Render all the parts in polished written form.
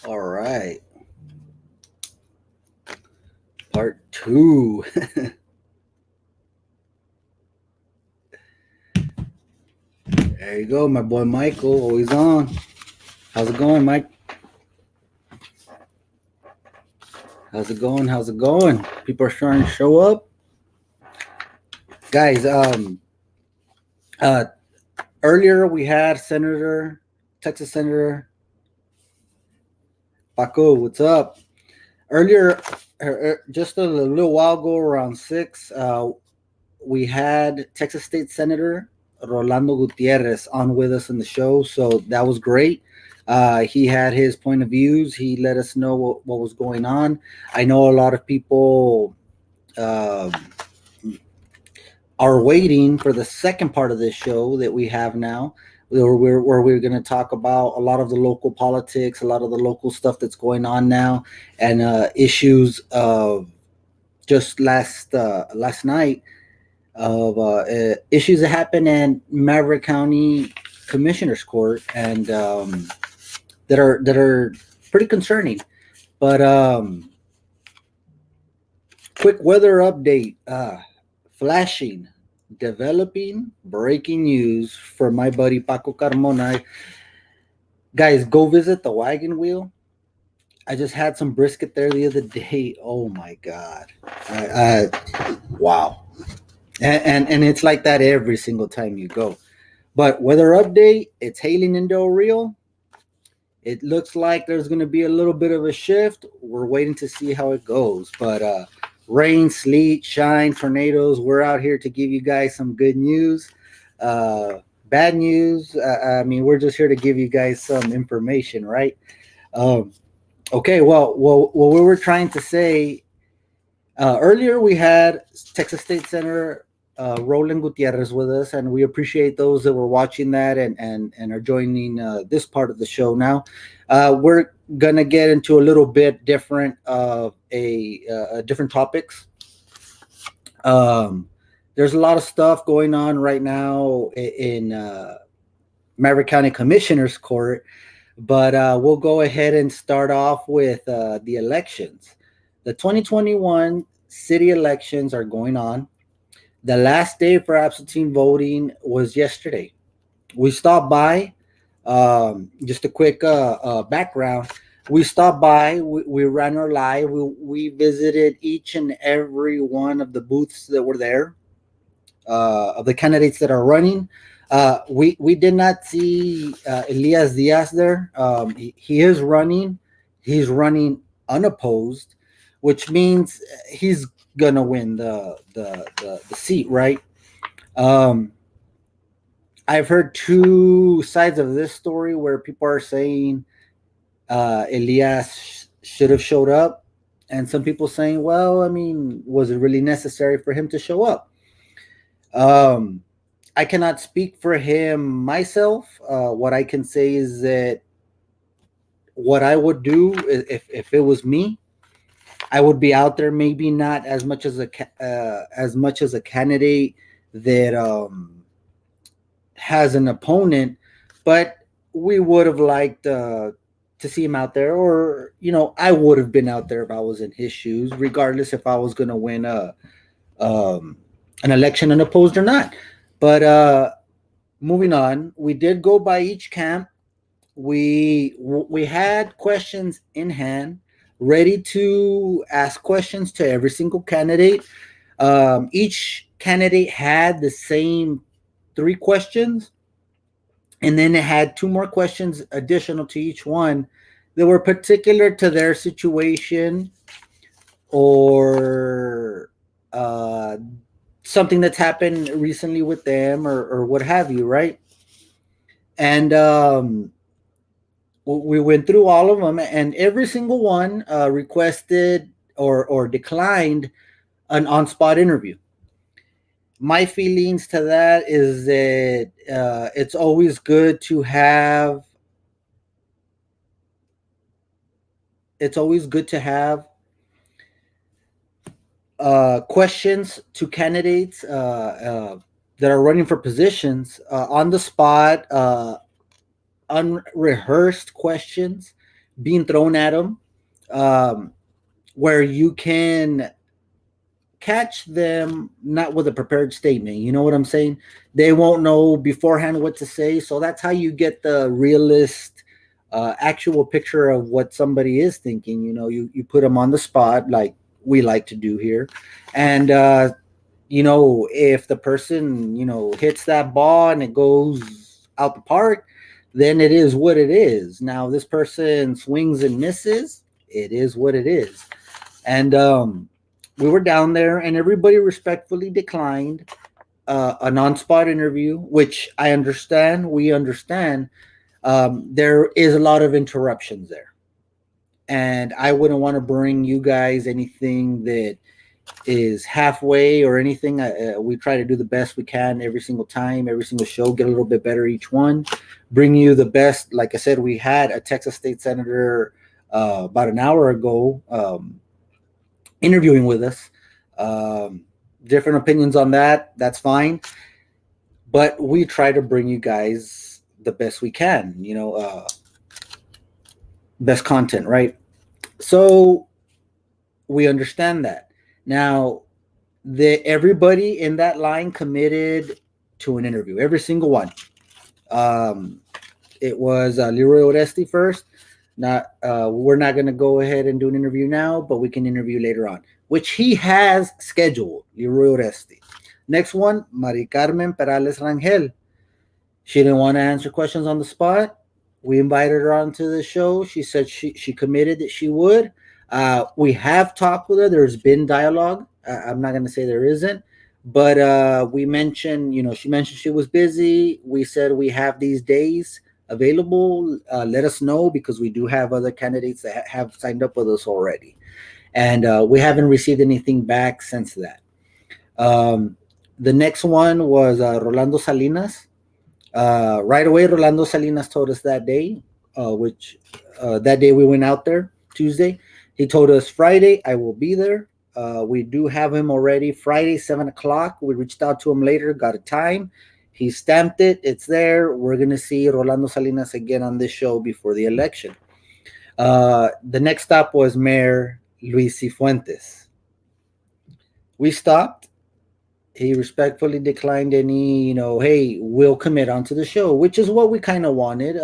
All right. Part two. There you go, my boy Michael, always on. How's it going, Mike? How's it going? How's it going? People are starting to show up. Guys, uh earlier we had Texas Senator Paco, what's up? Earlier, just a little while ago, around 6, we had Texas State Senator Rolando Gutierrez on with us in the show, so that was great. He had his point of views. He let us know what was going on. I know a lot of people uh, are waiting for the second part of this show that we have now, where we're going to talk about a lot of the local politics, a lot of the local stuff that's going on now, and issues of just last night of issues that happened in Maverick County Commissioner's Court, and that are pretty concerning. But quick weather update: flashing, developing, breaking news for my buddy Paco Carmona. Guys, go visit the Wagon Wheel. I just had some brisket there the other day. Oh my god! Wow. And it's like that every single time you go. But weather update, it's hailing in Del Rio. It looks like there's going to be a little bit of a shift. We're waiting to see how it goes. But rain, sleet, shine, tornadoes, we're out here to give you guys some good news. Bad news, I mean, we're just here to give you guys some information, right? Um, okay, well, what we were trying to say earlier, we had Texas State Senator Roland Gutierrez with us, and we appreciate those that were watching that and are joining this part of the show now. We're gonna get into a little bit different different topics. Um, there's a lot of stuff going on right now in Maverick County Commissioner's Court, but we'll go ahead and start off with the elections. The 2021 city elections are going on. The last day for absentee voting was yesterday. We stopped by. Just a quick background. We stopped by. We ran our live. We visited each and every one of the booths that were there, of the candidates that are running. We did not see Elias Diaz there. He is running. He's running unopposed, which means he's gonna win the seat, right? Um, I've heard two sides of this story where people are saying Elias should have showed up, and some people saying, well, I mean, was it really necessary for him to show up? Um, I cannot speak for him myself. What I can say is that what I would do if it was me, I would be out there. Maybe not as much as a candidate that has an opponent, but we would have liked to see him out there, or I would have been out there if I was in his shoes, regardless if I was going to win um, an election unopposed or not. But moving on, we did go by each camp. We had questions in hand, ready to ask questions to every single candidate. Each candidate had the same three questions, and then it had two more questions additional to each one that were particular to their situation, or something that's happened recently with them, or what have you, right? And we went through all of them, and every single one requested or declined an on-spot interview. My feelings to that is that it's always good to have questions to candidates that are running for positions on the spot, unrehearsed questions, being thrown at them, um, where you can catch them not with a prepared statement. You know what I'm saying? They won't know beforehand what to say. So that's how you get the realist, actual picture of what somebody is thinking. You put them on the spot, like we like to do here. And, if the person, hits that ball and it goes out the park, then it is what it is. Now, this person swings and misses, it is what it is. And we were down there, and everybody respectfully declined a non-spot interview, which I understand. We understand. There is a lot of interruptions there, and I wouldn't want to bring you guys anything that is halfway or anything. We try to do the best we can every single time, every single show, get a little bit better each one, bring you the best. Like I said, we had a Texas state senator about an hour ago. Interviewing with us. Um, Different opinions on that. That's fine. But we try to bring you guys the best we can, best content, right? So we understand that. Now, everybody in that line committed to an interview, every single one. Um, it was Leroy Oresti first. We're not going to go ahead and do an interview now, but we can interview later on, which he has scheduled. Leroy Oresti. Next one, Mari Carmen Perales Rangel. She didn't want to answer questions on the spot. We invited her onto the show. She said she committed that she would. We have talked with her. There's been dialogue. I'm not going to say there isn't, but we mentioned, she mentioned she was busy. We said we have these days available. Let us know, because we do have other candidates that have signed up with us already, and we haven't received anything back since that. Um, the next one was Rolando Salinas. Right away, Rolando Salinas told us that day, which that day we went out there, Tuesday. He told us Friday, I will be there. We do have him already. Friday, 7 o'clock. We reached out to him later, got a time. He stamped it. It's there. We're going to see Rolando Salinas again on this show before the election. The next stop was Mayor Luis Cifuentes. We stopped. He respectfully declined any, hey, we'll commit onto the show, which is what we kind of wanted.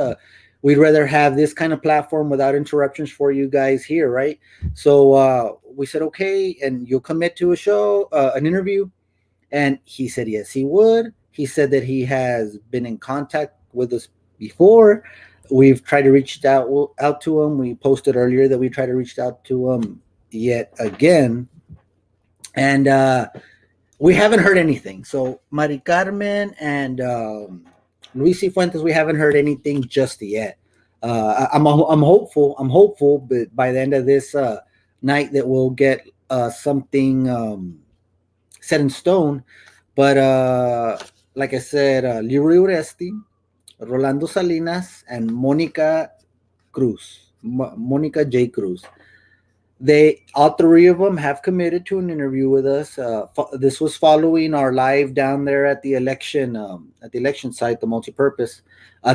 We'd rather have this kind of platform without interruptions for you guys here, right? So we said, okay, and you'll commit to a show, an interview. And he said, yes, he would. He said that he has been in contact with us before. We've tried to reach out to him. We posted earlier that we tried to reach out to him yet again. And we haven't heard anything. So Mari Carmen and Luis Fuentes, we haven't heard anything just yet. I'm hopeful. I'm hopeful, but by the end of this night, that we'll get something set in stone. But like I said, Leroy Oresti, Rolando Salinas, and Monica Cruz, Monica J. Cruz. All three of them have committed to an interview with us. This was following our live down there at the election site, the multipurpose.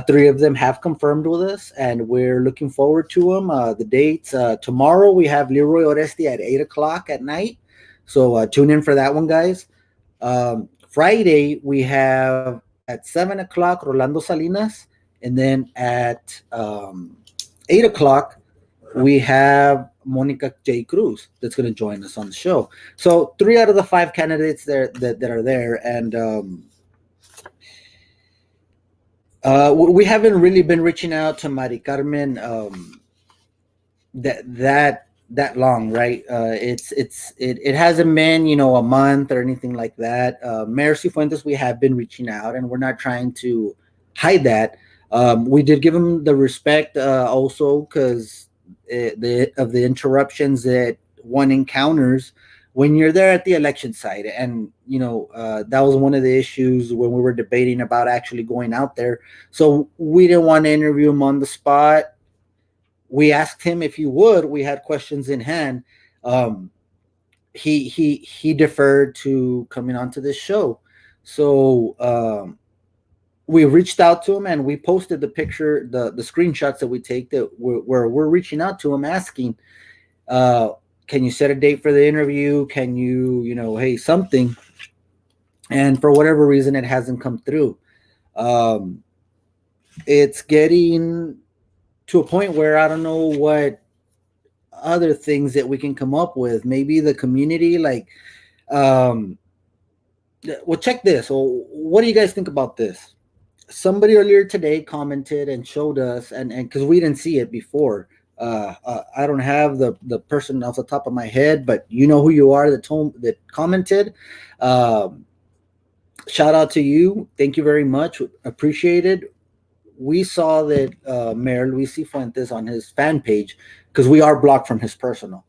Three of them have confirmed with us, and we're looking forward to them. The dates, tomorrow we have Leroy Oresti at 8 o'clock at night, so tune in for that one, guys. Friday we have at 7 o'clock Rolando Salinas, and then at 8 o'clock we have Monica J. Cruz that's going to join us on the show. So 3 out of the 5 candidates there that are there, and we haven't really been reaching out to Mari Carmen that long, right? It hasn't been a month or anything like that. Mayor Cifuentes, we have been reaching out, and we're not trying to hide that. We did give him the respect also, because the interruptions that one encounters when you're there at the election site. And that was one of the issues when we were debating about actually going out there. So we didn't want to interview him on the spot. We asked him if he would. We had questions in hand. He deferred to coming onto this show. So we reached out to him and we posted the picture, the screenshots that we take that where we're reaching out to him asking, uh, can you set a date for the interview? Can you, hey, something. And for whatever reason, it hasn't come through. Um, it's getting to a point where I don't know what other things that we can come up with. Maybe the community, like, um, well, check this. Well, what do you guys think about this? Somebody earlier today commented and showed us, and because we didn't see it before. I don't have the person off the top of my head, but you know who you are that commented. Um, Shout out to you. Thank you very much. Appreciated. We saw that Mayor Luis Fuentes on his fan page, because we are blocked from his personal,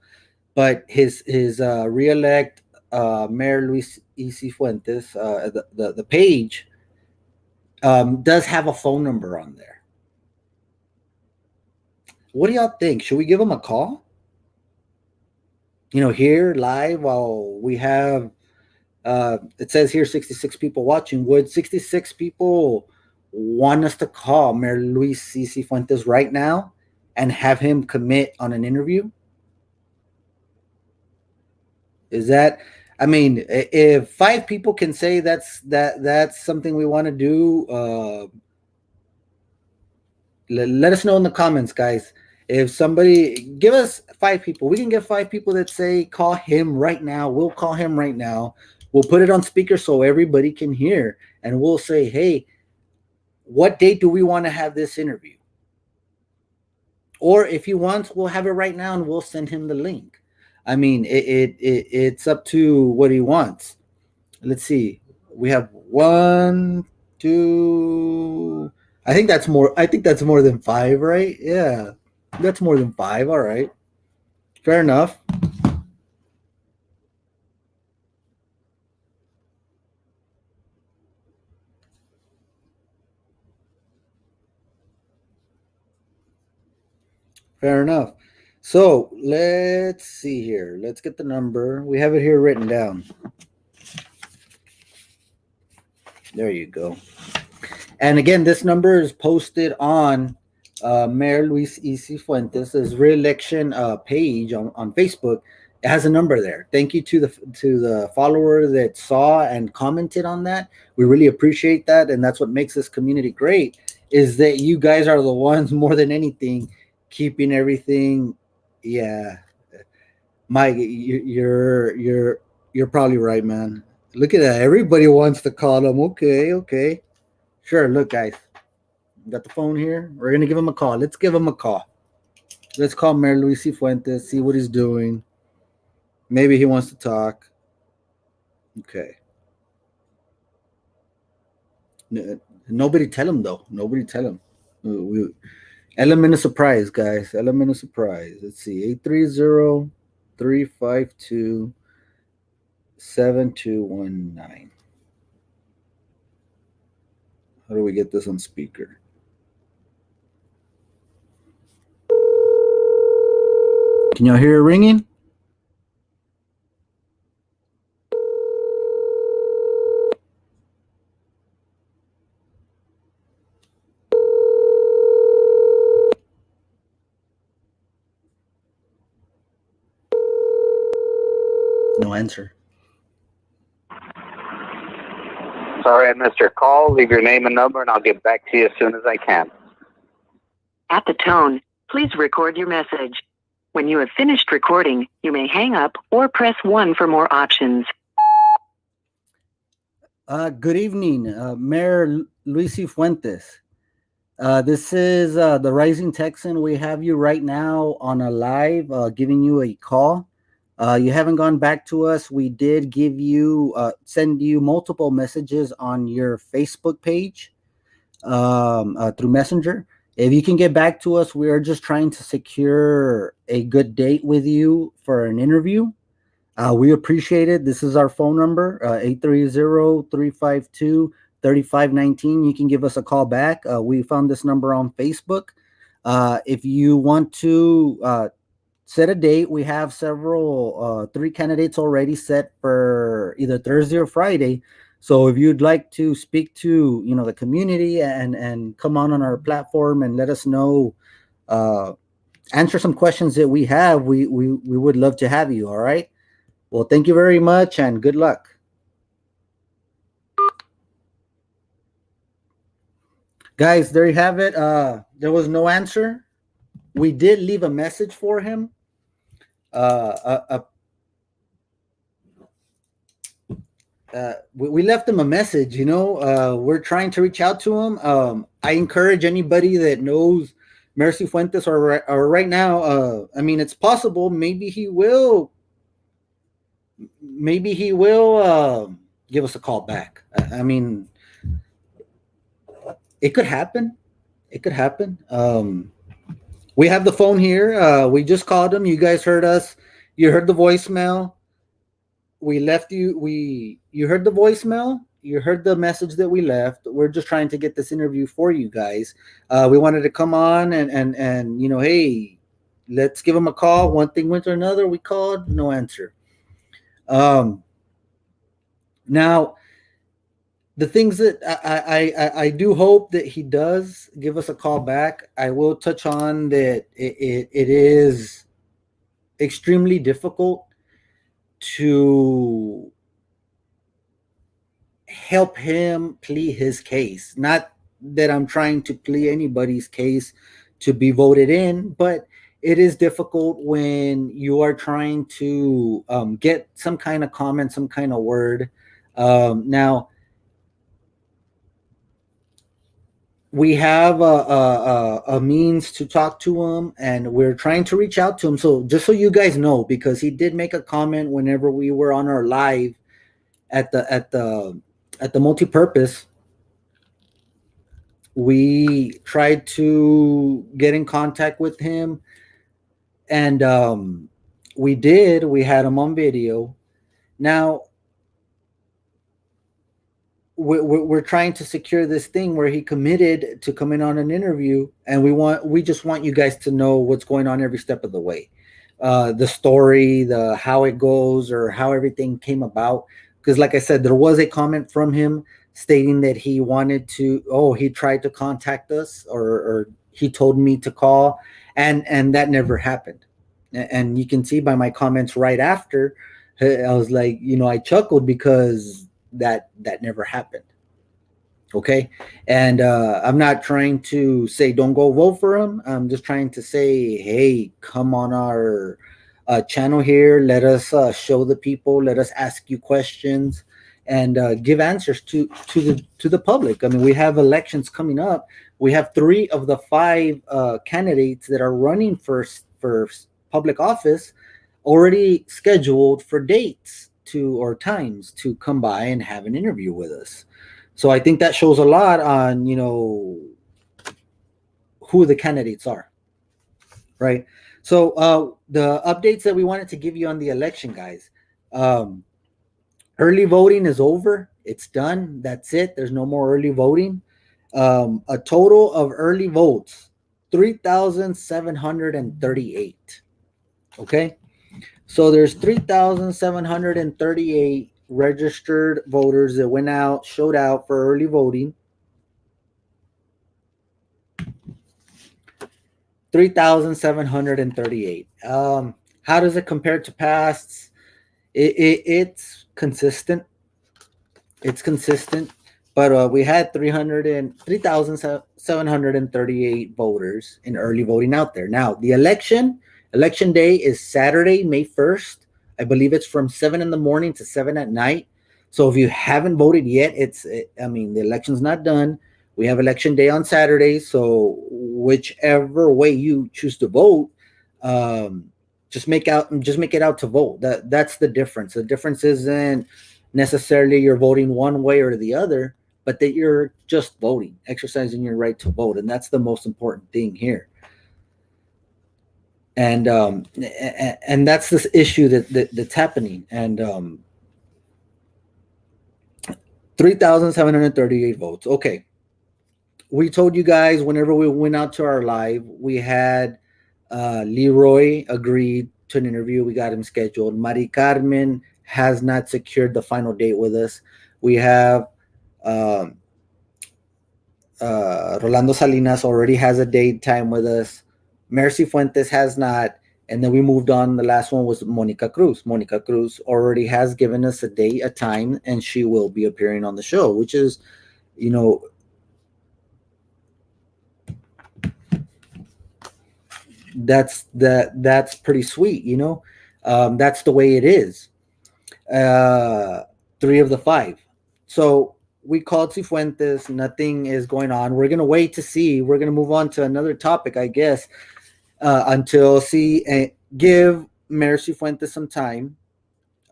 but his reelect Mayor Luis Fuentes, the page does have a phone number on there. What do y'all think? Should we give him a call? Here live while we have, it says here 66 people watching. Would 66 people want us to call Mayor Luis Fuentes right now and have him commit on an interview? Is that, I mean, if 5 people can say that's something we want to do, let us know in the comments, guys. If somebody, give us 5 people, we can get 5 people that say call him right now. We'll call him right now. We'll put it on speaker so everybody can hear, and we'll say, hey, what date do we want to have this interview? Or if he wants, we'll have it right now and we'll send him the link. I mean, it's up to what he wants. Let's see. We have 1, 2. I think that's more. I think that's more than 5, right? Yeah, that's more than 5. All right, fair enough. Fair enough. So let's see here. Let's get the number. We have it here written down. There you go. And again, this number is posted on Mayor Luis Fuentes' re-election page on Facebook. It has a number there. Thank you to the follower that saw and commented on that. We really appreciate that, and that's what makes this community great. Is that you guys are the ones more than anything keeping everything. Yeah, Mike, you're probably right, man. Look at that. Everybody wants to call him. Okay. Sure. Look, guys, got the phone here. We're gonna give him a call. Let's give him a call. Let's call Mayor Luis Fuentes. See what he's doing. Maybe he wants to talk. Okay. Nobody tell him though. Nobody tell him. Element of surprise, guys. Element of surprise. Let's see. 830-352-7219. How do we get this on speaker? Can y'all hear it ringing? No answer. Sorry I missed your call. Leave your name and number, and I'll get back to you as soon as I can. At the tone, please record your message. When you have finished recording, you may hang up or press 1 for more options. Good evening, Mayor Luis Fuentes. This is the Rising Texan. We have you right now on a live, giving you a call. You haven't gone back to us. We did send you multiple messages on your Facebook page through Messenger. If you can get back to us, we are just trying to secure a good date with you for an interview. We appreciate it. This is our phone number, 830-352-3519. You can give us a call back. We found this number on Facebook. If you want to set a date, we have 3 candidates already set for either Thursday or Friday. So if you'd like to speak to the community and come on our platform and let us know, uh, answer some questions that we have, we would love to have you. All right. Well, thank you very much and good luck. Guys, there you have it. There was no answer. We did leave a message for him. Uh, we left him a message. We're trying to reach out to him. I encourage anybody that knows Mercy Fuentes or right now. I mean, it's possible. Maybe he will. Maybe he will give us a call back. I mean, it could happen. It could happen. We have the phone here. We just called him. You guys heard us. You heard the voicemail. We left you. You heard the voicemail. You heard the message that we left. We're just trying to get this interview for you guys. We wanted to come on and hey, let's give him a call. One thing went to another. We called, no answer. Now, the things that I do hope that he does give us a call back. I will touch on that it is extremely difficult to help him plead his case. Not that I'm trying to plead anybody's case to be voted in, but it is difficult when you are trying to get some kind of comment, some kind of word. Now, we have a means to talk to him, and we're trying to reach out to him. So just so you guys know, because he did make a comment whenever we were on our live at the multi-purpose, we tried to get in contact with him, and we had him on video. Now we're trying to secure this thing where he committed to coming on an interview, and we just want you guys to know what's going on every step of the way, the story, the how it goes, or how everything came about. Because like I said, there was a comment from him stating that he he tried to contact us, or he told me to call, and that never happened. And you can see by my comments right after, I was like, I chuckled because that never happened. Okay. And I'm not trying to say don't go vote for him. I'm just trying to say, hey, come on our channel here. Let us show the people. Let us ask you questions and give answers to the public. I mean, we have elections coming up. We have 3 of the 5 candidates that are running for public office already scheduled for dates or times to come by and have an interview with us. So I think that shows a lot on, who the candidates are, right? So the updates that we wanted to give you on the election, guys. Early voting is over. It's done. That's it. There's no more early voting. A total of early votes, 3,738. Okay. So there's 3,738 registered voters that showed out for early voting. 3,738. How does it compare to pasts? It's consistent. It's consistent. But we had 3,738 voters in early voting out there. Now, the election day is Saturday, May 1st. I believe it's from 7 in the morning to 7 at night. So if you haven't voted yet, the election's not done. We have election day on Saturday. So whichever way you choose to vote, just make it out to vote. That's the difference. The difference isn't necessarily you're voting one way or the other, but that you're just voting, exercising your right to vote. And that's the most important thing here. And that's this issue that's happening. And 3,738 votes. Okay. We told you guys whenever we went out to our live, we had Leroy agreed to an interview. We got him scheduled. Mari Carmen has not secured the final date with us. We have um, Rolando Salinas already has a date time with us. Mercy Fuentes has not. And then we moved on. The last one was Monica Cruz. Monica Cruz already has given us a date, a time, and she will be appearing on the show, which is, you know, that's pretty sweet. That's the way it is. uh, three of the five. So we called Cifuentes. Nothing is going on. We're gonna wait to see. We're gonna move on to another topic, I guess, until see give Mayor Cifuentes some time.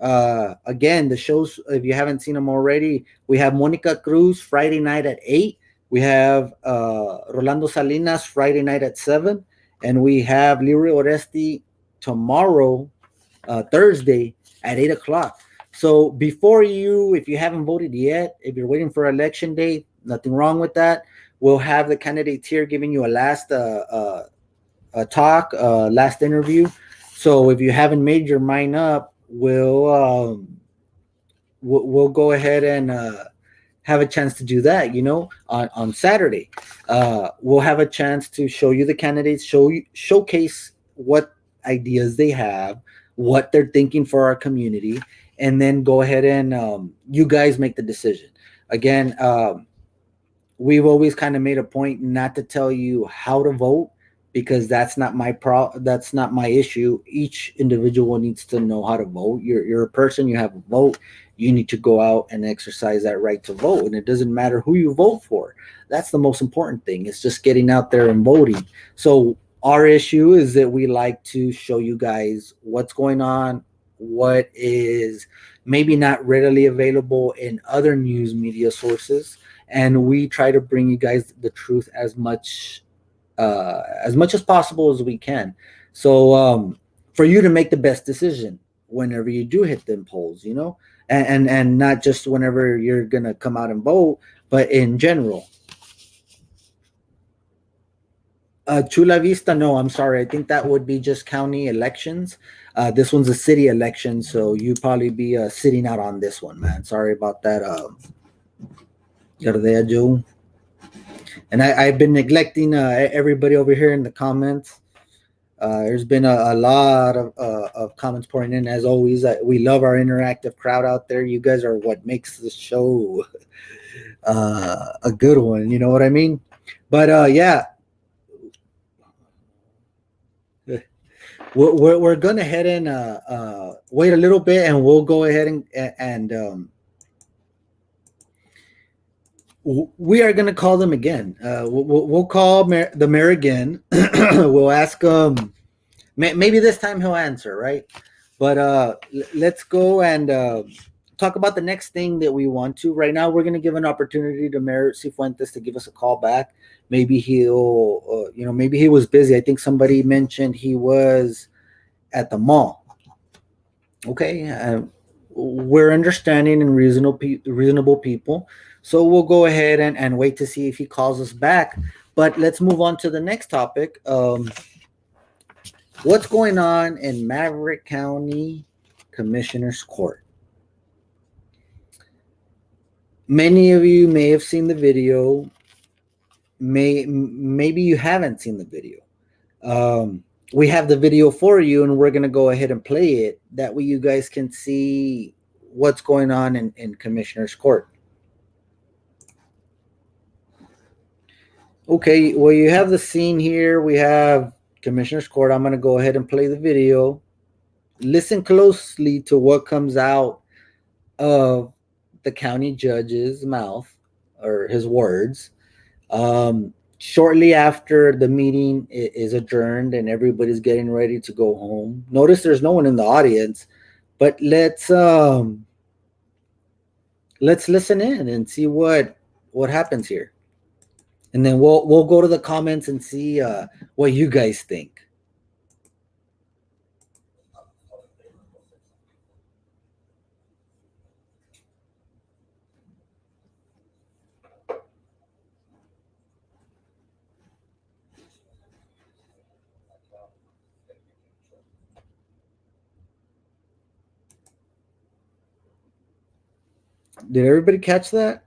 Again, the shows, if you haven't seen them already, we have Monica Cruz Friday night at 8. We have Rolando Salinas Friday night at 7, and we have Lirio Oresti tomorrow, Thursday at 8 o'clock. So before you, if you haven't voted yet, if you're waiting for election day, nothing wrong with that. We'll have the candidates here giving you a last talk, last interview. So if you haven't made your mind up, we'll go ahead and have a chance to do that. On Saturday, we'll have a chance to show you the candidates, showcase what ideas they have, what they're thinking for our community, and then go ahead and you guys make the decision. Again, we've always kind of made a point not to tell you how to vote, because that's not my issue. Each individual needs to know how to vote. You're a person, you have a vote. You need to go out and exercise that right to vote, and it doesn't matter who you vote for. That's the most important thing. It's just getting out there and voting. So our issue is that we like to show you guys what's going on, what is maybe not readily available in other news media sources, and we try to bring you guys the truth as much as possible as we can. So for you to make the best decision whenever you do hit them polls, and not just whenever you're gonna come out and vote, but in general. Chula Vista, no, I'm sorry. I think that would be just county elections. This one's a city election, so you probably be sitting out on this one, man. Sorry about that, Gardea Joe. And I've been neglecting everybody over here in the comments. There's been a lot of comments pouring in, as always. We love our interactive crowd out there. You guys are what makes the show a good one. You know what I mean? But yeah, we're gonna head and wait a little bit, and we'll go ahead and we are gonna call them again. We'll call the mayor again. We'll ask maybe this time he'll answer, right? But let's go and talk about the next thing that we want to. Right now, we're going to give an opportunity to Mayor Cifuentes to give us a call back. Maybe maybe he was busy. I think somebody mentioned he was at the mall. Okay, we're understanding and reasonable people. So we'll go ahead and wait to see if he calls us back. But let's move on to the next topic. What's going on in Maverick County Commissioner's Court? Many of you may have seen the video. Maybe you haven't seen the video. We have the video for you, and we're going to go ahead and play it. That way you guys can see what's going on in Commissioner's Court. Okay, well, you have the scene here. We have Commissioner's Court. I'm going to go ahead and play the video. Listen closely to what comes out of the county judge's mouth, or his words. Shortly after the meeting is adjourned and everybody's getting ready to go home. Notice there's no one in the audience, but let's listen in and see what happens here, and then we'll go to the comments and see what you guys think. Did everybody catch that?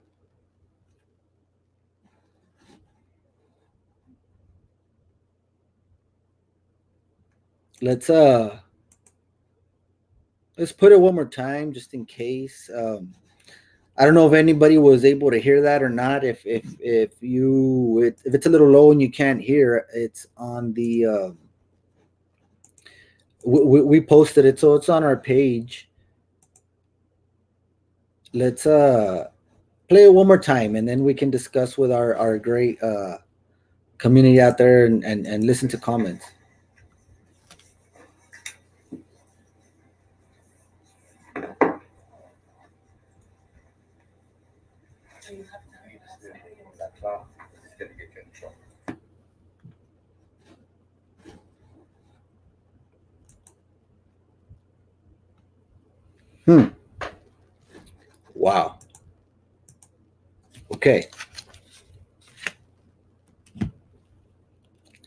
Let's put it one more time just in case. I don't know if anybody was able to hear that or not. If it's a little low and you can't hear, it's on the we posted it, so it's on our page. Let's play it one more time, and then we can discuss with our great community out there and listen to comments. Wow. Okay.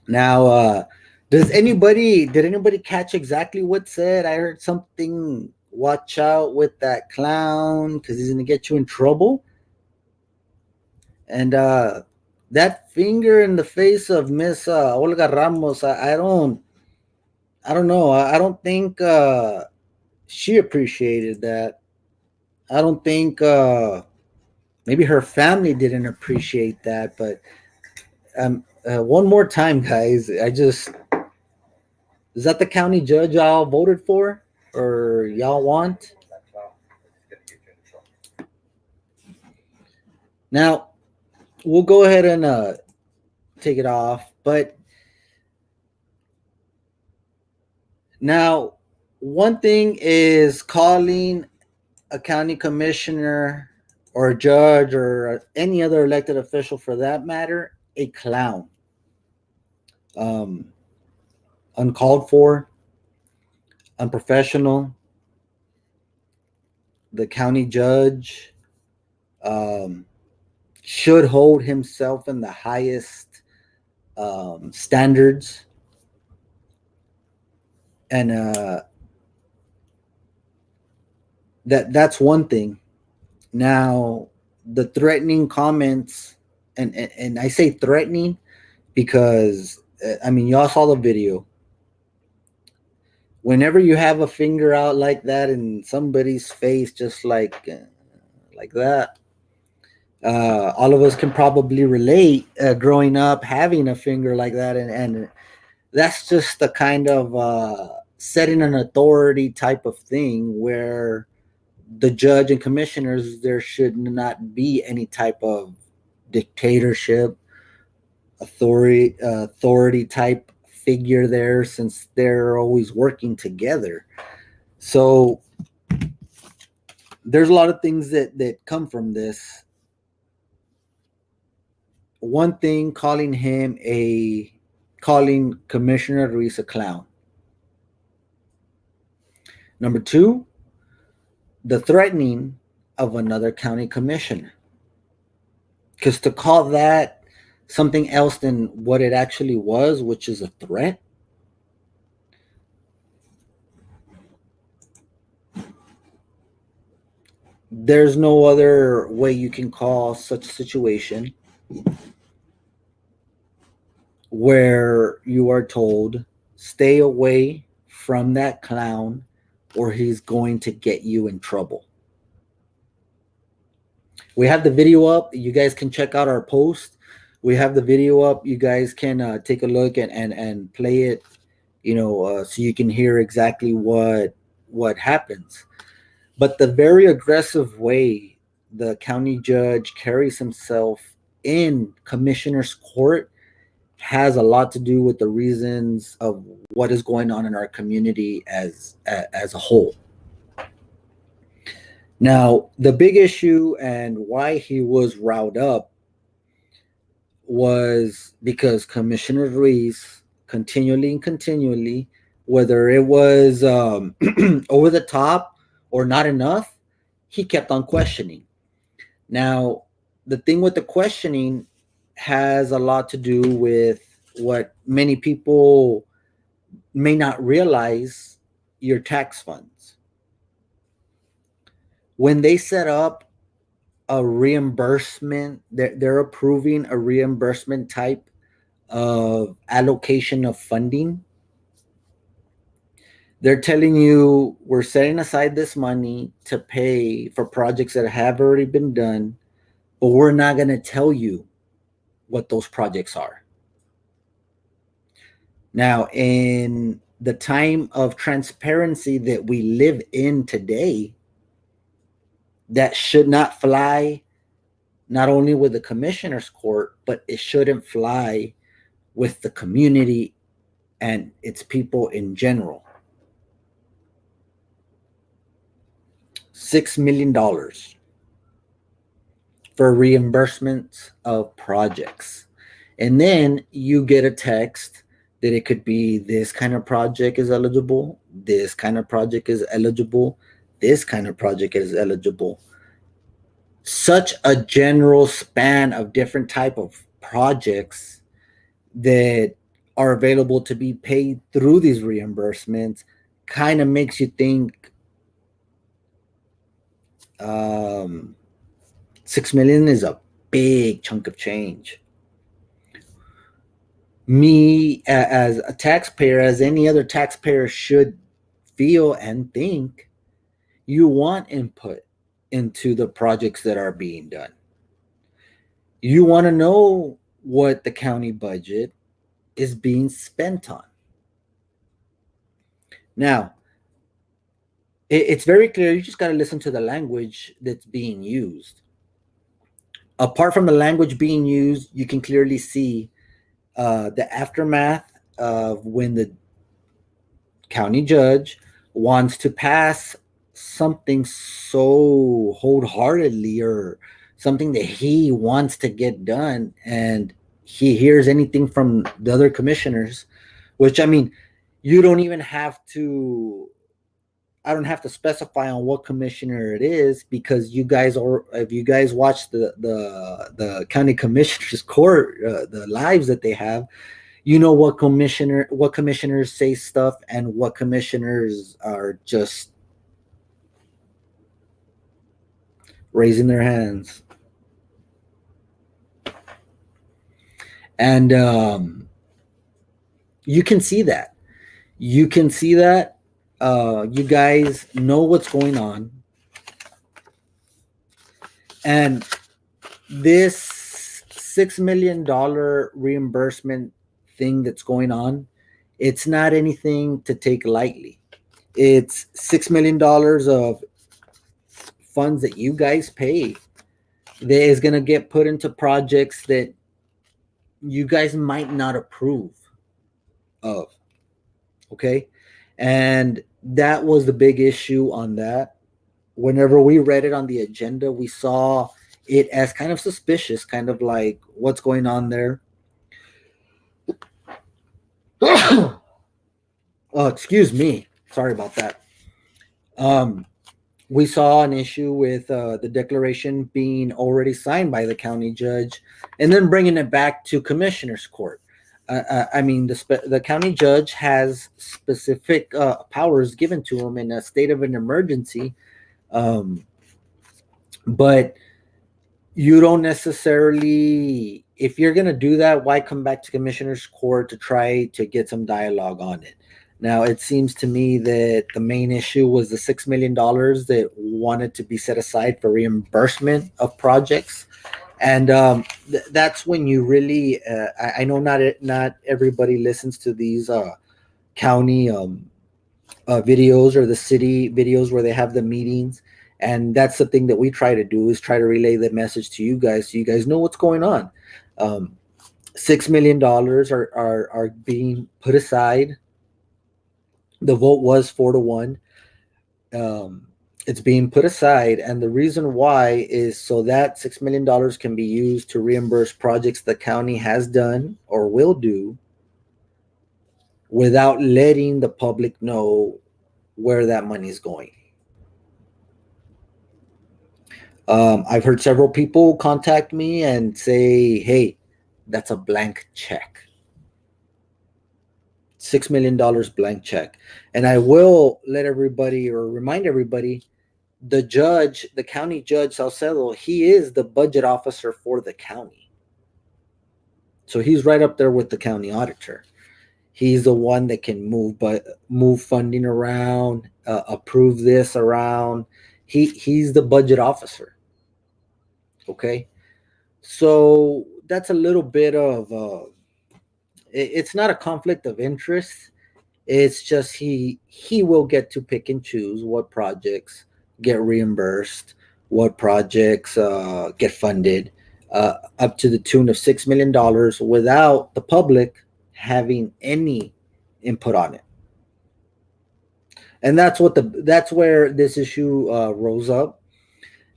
Now, did anybody catch exactly what said? I heard something. Watch out with that clown because he's gonna get you in trouble. And that finger in the face of Miss Olga Ramos, I don't know. I don't think she appreciated that. I don't think maybe her family didn't appreciate that. But one more time, guys, is that the county judge y'all voted for or y'all want? Now, we'll go ahead and take it off. But now, one thing is calling a county commissioner or a judge or any other elected official for that matter a clown. Uncalled for, unprofessional. The county judge should hold himself in the highest standards. And that's one thing. Now, the threatening comments, and I say threatening because I mean y'all saw the video. Whenever you have a finger out like that in somebody's face, just like that, all of us can probably relate growing up having a finger like that, and that's just the kind of setting an authority type of thing where the judge and commissioners, there should not be any type of dictatorship authority type figure there, since they're always working together. So there's a lot of things that come from this. One thing, calling Commissioner Ruiz a clown. Number two, the threatening of another county commissioner. Because to call that something else than what it actually was, which is a threat, there's no other way you can call such a situation where you are told, stay away from that clown or he's going to get you in trouble. We have the video up. You guys can check out our post. We have the video up. You guys can take a look and play it, so you can hear exactly what happens. But the very aggressive way the county judge carries himself in commissioner's court has a lot to do with the reasons of what is going on in our community as a whole. Now, the big issue and why he was riled up was because Commissioner Ruiz continually, whether it was over the top or not enough, he kept on questioning. Now, the thing with the questioning has a lot to do with what many people may not realize: your tax funds. When they set up a reimbursement. They're approving a reimbursement type of allocation of funding. They're telling you we're setting aside this money to pay for projects that have already been done, but we're not going to tell you what those projects are. Now, in the time of transparency that we live in today, that should not fly not only with the commissioner's court, but it shouldn't fly with the community and its people in general. $6 million for reimbursements of projects. And then you get a text that it could be this kind of project is eligible, this kind of project is eligible, this kind of project is eligible. Such a general span of different type of projects that are available to be paid through these reimbursements kind of makes you think 6 million is a big chunk of change. Me as a taxpayer, as any other taxpayer should feel and think, you want input into the projects that are being done. You want to know what the county budget is being spent on. Now, it's very clear. You just got to listen to the language that's being used. Apart from the language being used, you can clearly see the aftermath of when the county judge wants to pass something so wholeheartedly or something that he wants to get done, and he hears anything from the other commissioners, which I mean, you don't even have to. I don't have to specify on what commissioner it is, because you guys are, if you guys watch the county commissioners court, the lives that they have, you know what commissioners say stuff and what commissioners are just raising their hands. And you can see that. You can see that. You guys know what's going on. And this $6 million reimbursement thing that's going on, it's not anything to take lightly. It's $6 million of funds that you guys pay that is going to get put into projects that you guys might not approve of. Okay. And that was the big issue on that. Whenever we read it on the agenda, we saw it as kind of suspicious, kind of like what's going on there. Oh, excuse me. Sorry about that. We saw an issue with the declaration being already signed by the county judge and then bringing it back to commissioner's court. I mean, the county judge has specific powers given to him in a state of an emergency, but you don't necessarily, if you're going to do that, why come back to commissioner's court to try to get some dialogue on it? Now, it seems to me that the main issue was the $6 million that wanted to be set aside for reimbursement of projects. And that's when you really, I know not everybody listens to these county videos or the city videos where they have the meetings. And that's the thing that we try to do, is try to relay the message to you guys so you guys know what's going on. $6 million are being put aside. The vote was 4-1. It's being put aside, and the reason why is so that $6 million can be used to reimburse projects the county has done or will do without letting the public know where that money is going. I've heard several people contact me and say, hey, that's a blank check. $6 million blank check. And I will let everybody or remind everybody the judge, the county judge Salcedo, he is the budget officer for the county. So he's right up there with the county auditor. He's the one that can move funding around, approve this around. He's the budget officer. Okay, so that's a little bit of it's not a conflict of interest. It's just he will get to pick and choose what projects get reimbursed, what projects get funded, up to the tune of $6 million without the public having any input on it. And that's where this issue rose up,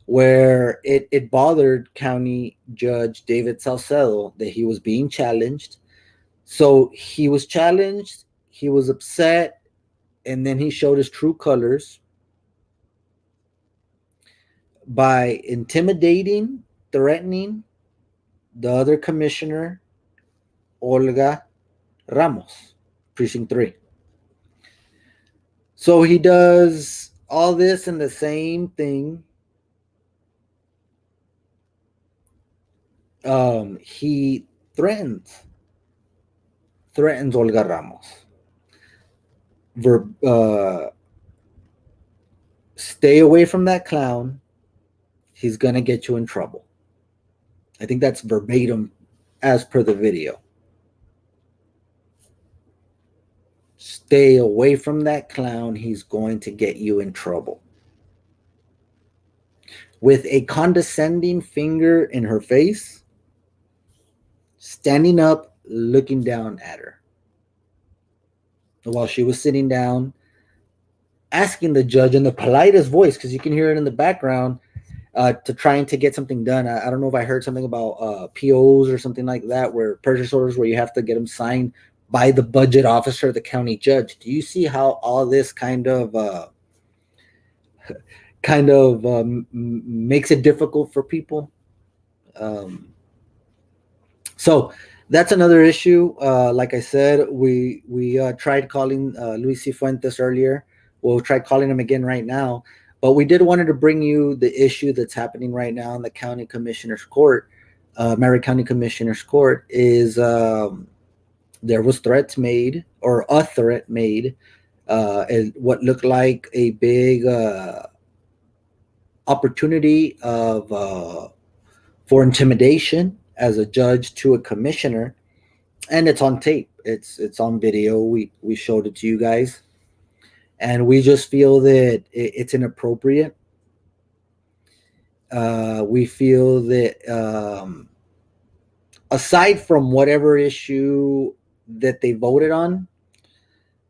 where it bothered County Judge David Salcedo that he was being challenged. So he was challenged, he was upset, and then he showed his true colors by intimidating, threatening the other commissioner, Olga Ramos, Precinct 3. So he does all this and the same thing. He threatens Olga Ramos. Stay away from that clown. He's going to get you in trouble. I think that's verbatim as per the video. Stay away from that clown. He's going to get you in trouble. With a condescending finger in her face, standing up, looking down at her. While she was sitting down, asking the judge in the politest voice, because you can hear it in the background, to trying to get something done. I don't know if I heard something about POs or something like that, where purchase orders where you have to get them signed by the budget officer, the county judge. Do you see how all this kind of makes it difficult for people? So that's another issue. Like I said, we tried calling Luis Cifuentes earlier. We'll try calling him again right now. But we did wanted to bring you the issue that's happening right now in the county commissioner's court, Maverick County Commissioner's Court, is there was threats made, or a threat made, what looked like a big opportunity of for intimidation as a judge to a commissioner, and it's on tape. It's on video. We showed it to you guys. And we just feel that it's inappropriate. We feel that aside from whatever issue that they voted on,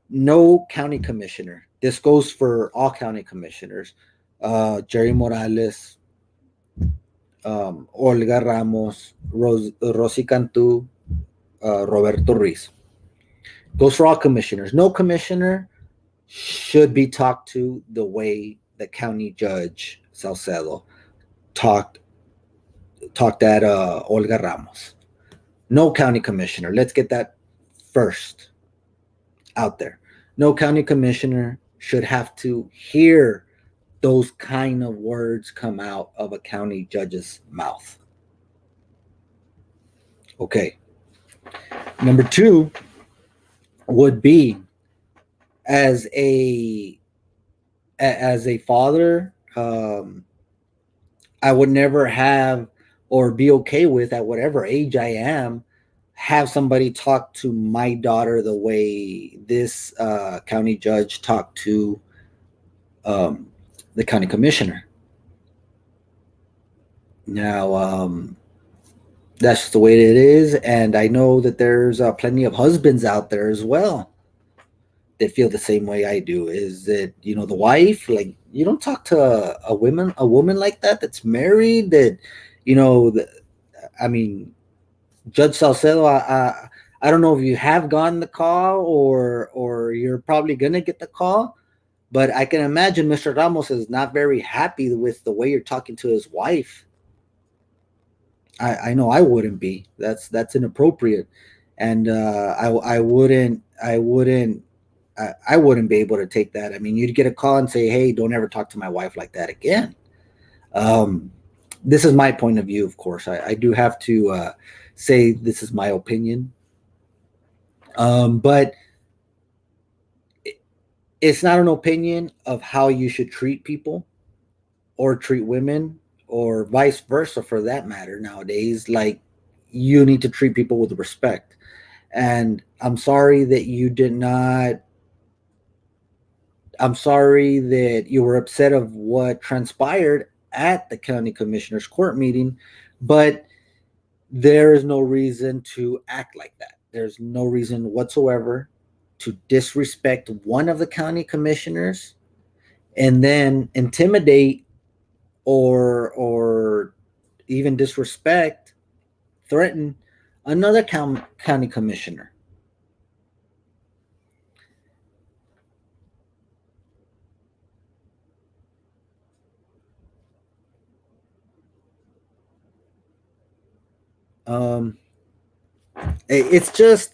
no county commissioner, this goes for all county commissioners, Jerry Morales, Olga Ramos, Rosy Cantu, Roberto Ruiz, goes for all commissioners. No commissioner should be talked to the way the county judge Salcedo talked at Olga Ramos. No county commissioner. Let's get that first out there. No county commissioner should have to hear those kind of words come out of a county judge's mouth. Okay. Number two would be, as a father, I would never have or be okay with, at whatever age I am, have somebody talk to my daughter the way this county judge talked to the county commissioner. Now, that's just the way it is, and I know that there's plenty of husbands out there as well that feel the same way I do. Is that, the wife, like, you don't talk to a woman like that that's married, that I mean, Judge Salcedo, I don't know if you have gotten the call or you're probably gonna get the call, but I can imagine Mr. Ramos is not very happy with the way you're talking to his wife. I know I wouldn't be. That's inappropriate, and I wouldn't I wouldn't be able to take that. I mean, you'd get a call and say, "Hey, don't ever talk to my wife like that again." Um, this is my point of view, of course. I do have to say this is my opinion, but it's not an opinion of how you should treat people or treat women or vice versa, for that matter. Nowadays, like, you need to treat people with respect. And I'm sorry that you were upset of what transpired at the county commissioner's court meeting, but there is no reason to act like that. There's no reason whatsoever to disrespect one of the county commissioners and then intimidate or even disrespect, threaten another county commissioner. Um, it's just,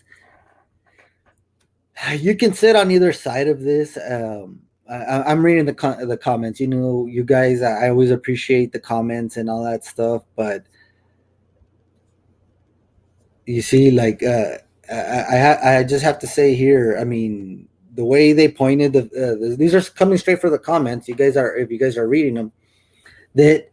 you can sit on either side of this. I'm reading the comments. You know, you guys, I always appreciate the comments and all that stuff, but you see, like, I just have to say here. I mean, the way they pointed these are coming straight for the comments. If you guys are reading them, that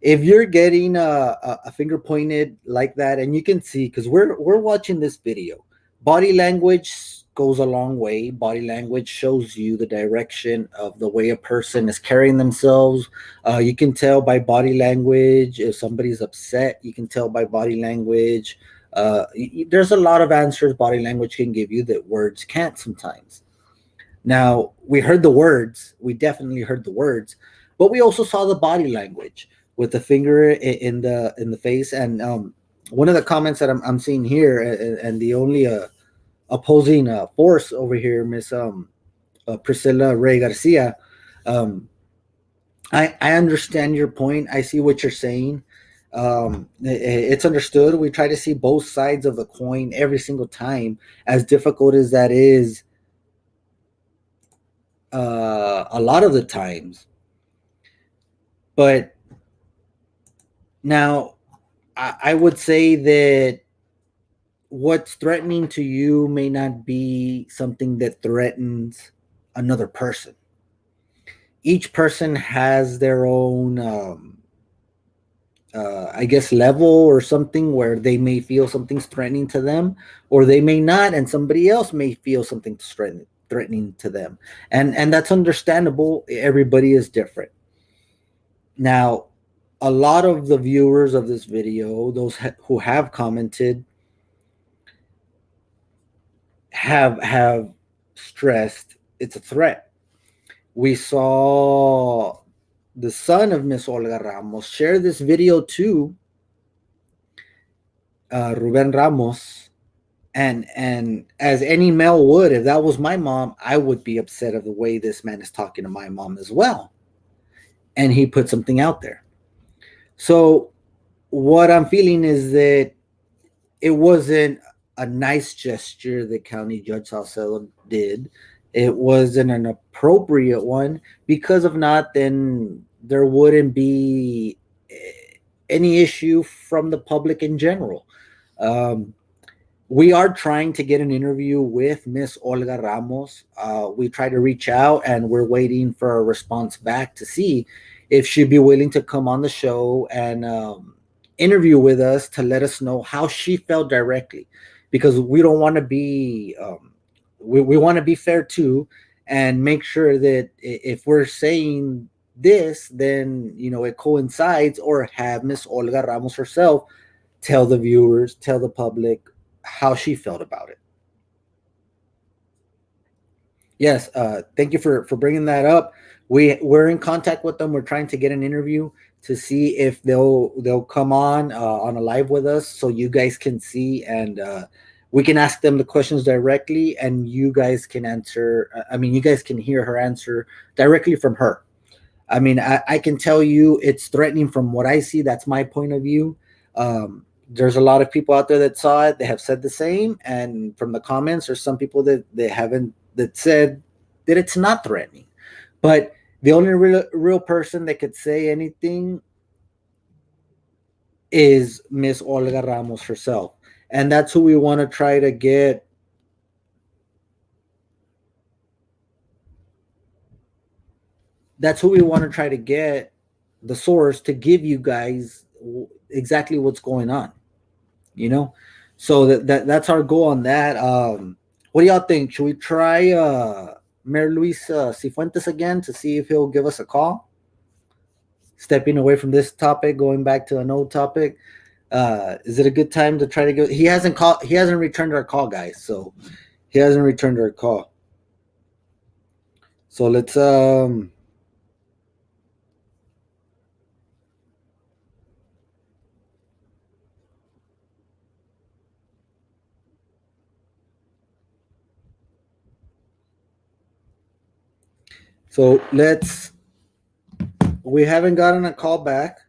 if you're getting a finger pointed like that, and you can see, because we're watching this video, body language goes a long way. Body language shows you the direction of the way a person is carrying themselves. You can tell by body language if somebody's upset. You can tell by body language. There's a lot of answers body language can give you that words can't sometimes. Now, we heard the words. We definitely heard the words, but we also saw the body language with the finger in the face. And one of the comments that I'm seeing here, and the only opposing force over here, Miss Priscilla Ray Garcia. I understand your point. I see what you're saying. It's understood. We try to see both sides of the coin every single time, as difficult as that is. A lot of the times, but now I would say that what's threatening to you may not be something that threatens another person. Each person has their own, I guess, level or something where they may feel something's threatening to them, or they may not, and somebody else may feel something threatening to them, and that's understandable. Everybody is different. Now, a lot of the viewers of this video, those who have commented, have stressed it's a threat. We saw the son of Miss Olga Ramos share this video to Ruben Ramos, and as any male would, if that was my mom, I would be upset of the way this man is talking to my mom as well. And he put something out there. So what I'm feeling is that it wasn't a nice gesture that County Judge Salcedo did. It wasn't an appropriate one, because if not, then there wouldn't be any issue from the public in general. We are trying to get an interview with Miss Olga Ramos. We try to reach out, and we're waiting for a response back to see if she'd be willing to come on the show and interview with us to let us know how she felt directly, because we don't want to be we want to be fair too, and make sure that if we're saying this, then it coincides, or have Miss Olga Ramos herself tell the viewers, tell the public how she felt about it. Yes, thank you for bringing that up. We're in contact with them. We're trying to get an interview to see if they'll come on a live with us, so you guys can see, and we can ask them the questions directly, and you guys can answer. I mean, you guys can hear her answer directly from her. I mean, I can tell you it's threatening from what I see. That's my point of view. There's a lot of people out there that saw it. They have said the same, and from the comments, there's some people that they haven't that said that it's not threatening. But the only real person that could say anything is Miss Olga Ramos herself. And that's who we want to try to get. That's who we want to try to get the source to give you guys exactly what's going on, you know? So that's our goal on that. What do y'all think? Should we try Mayor Luis Cifuentes again to see if he'll give us a call? Stepping away from this topic, going back to an old topic. Is it a good time to try to go? He hasn't returned our call, guys. So he hasn't returned our call. So let's we haven't gotten a call back.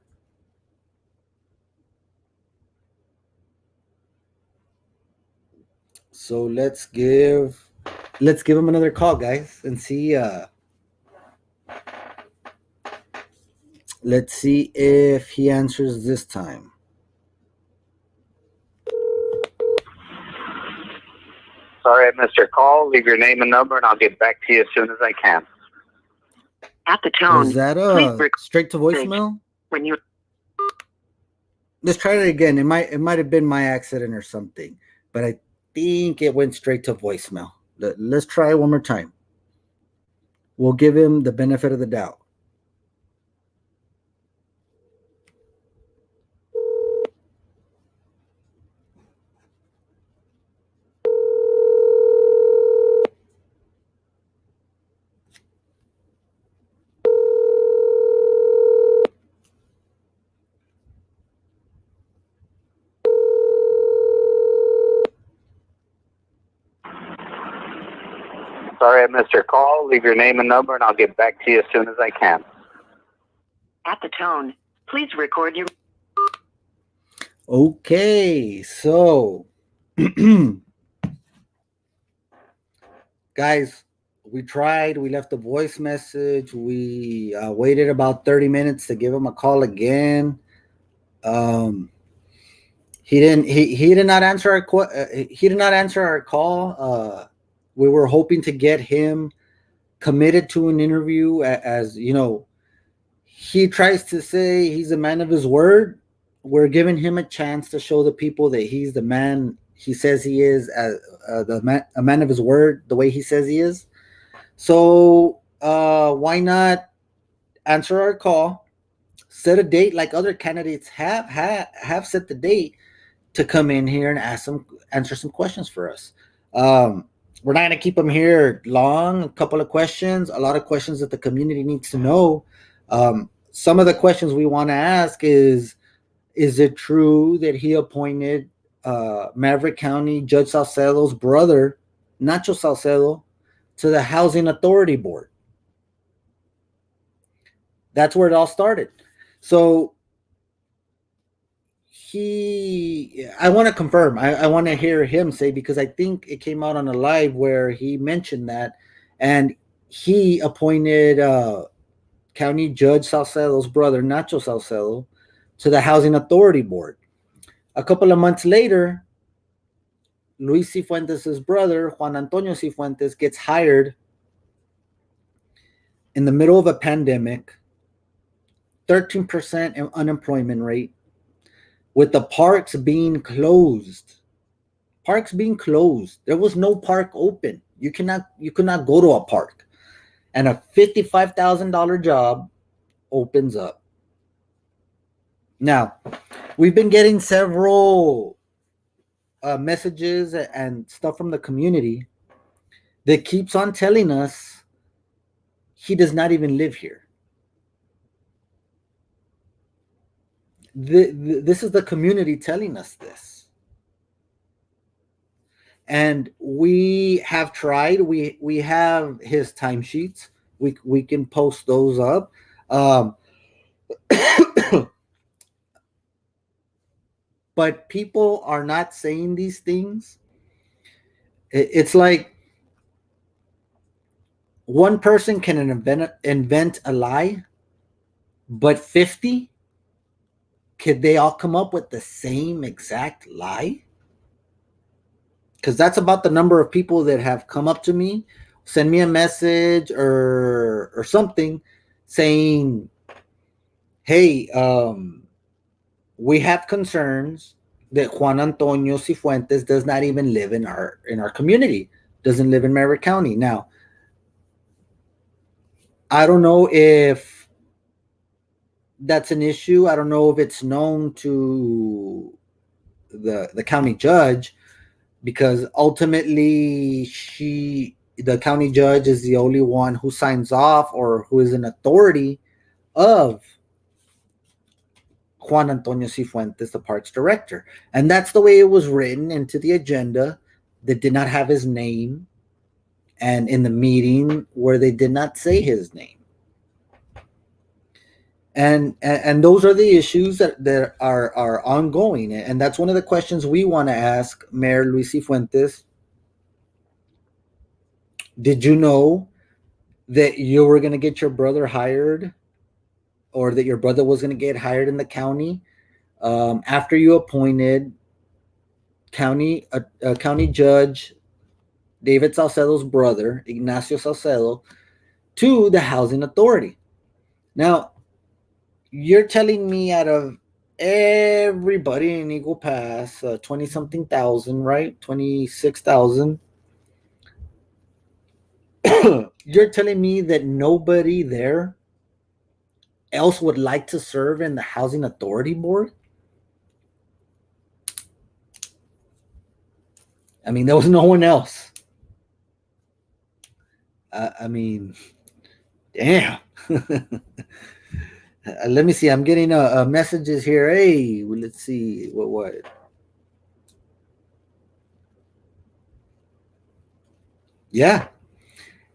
So let's give him another call, guys, and see let's see if he answers this time. Sorry I missed your call. Leave your name and number, and I'll get back to you as soon as I can. At the tone, Is that straight to voicemail? When you Let's try it again. It might have been my accident or something, but I think it went straight to voicemail. Let's try it one more time. We'll give him the benefit of the doubt. Sorry I missed your call. Leave your name and number, and I'll get back to you as soon as I can. At the tone, please record your. Okay, so guys, we tried. We left a voice message. We waited about 30 minutes to give him a call again. He did not answer he did not answer our call. We were hoping to get him committed to an interview, as you know. He tries to say he's a man of his word. We're giving him a chance to show the people that he's the man he says he is, a man of his word, the way he says he is. So why not answer our call, set a date like other candidates have set the date to come in here and answer some questions for us. We're not going to keep him here long. A couple of questions, a lot of questions that the community needs to know. Some of the questions we want to ask is it true that he appointed Maverick County Judge Salcedo's brother, Nacho Salcedo, to the Housing Authority Board? That's where it all started. So I want to confirm. I want to hear him say, because I think it came out on a live where he mentioned that, and he appointed County Judge Salcedo's brother, Nacho Salcedo, to the Housing Authority Board. A couple of months later, Luis Cifuentes' brother, Juan Antonio Cifuentes, gets hired in the middle of a pandemic, 13% unemployment rate, with the parks being closed. There was no park open. You could not go to a park. And a $55,000 job opens up. Now, we've been getting several messages and stuff from the community that keeps on telling us he does not even live here. This is the community telling us this. And we have tried. We have his timesheets. We can post those up. But people are not saying these things. It's like one person can invent a lie, but 50, could they all come up with the same exact lie? Because that's about the number of people that have come up to me, send me a message or something saying, hey, we have concerns that Juan Antonio Cifuentes does not even live in our community, doesn't live in Maverick County. Now, I don't know if that's an issue. I don't know if it's known to the county judge, because ultimately the county judge is the only one who signs off or who is an authority of Juan Antonio Cifuentes, the parks director. And that's the way it was written into the agenda that did not have his name, and in the meeting where they did not say his name. And those are the issues that are ongoing. And that's one of the questions we want to ask Mayor Luis Cifuentes. Did you know that you were going to get your brother hired, or that your brother was going to get hired in the county, after you appointed county judge David Salcedo's brother, Ignacio Salcedo, to the housing authority? Now, you're telling me out of everybody in Eagle Pass, 20 something thousand, right? 26,000. You're telling me that nobody there else would like to serve in the housing authority board? I mean, there was no one else. I mean, damn. Let me see. I'm getting messages here. Hey, let's see. What? Yeah.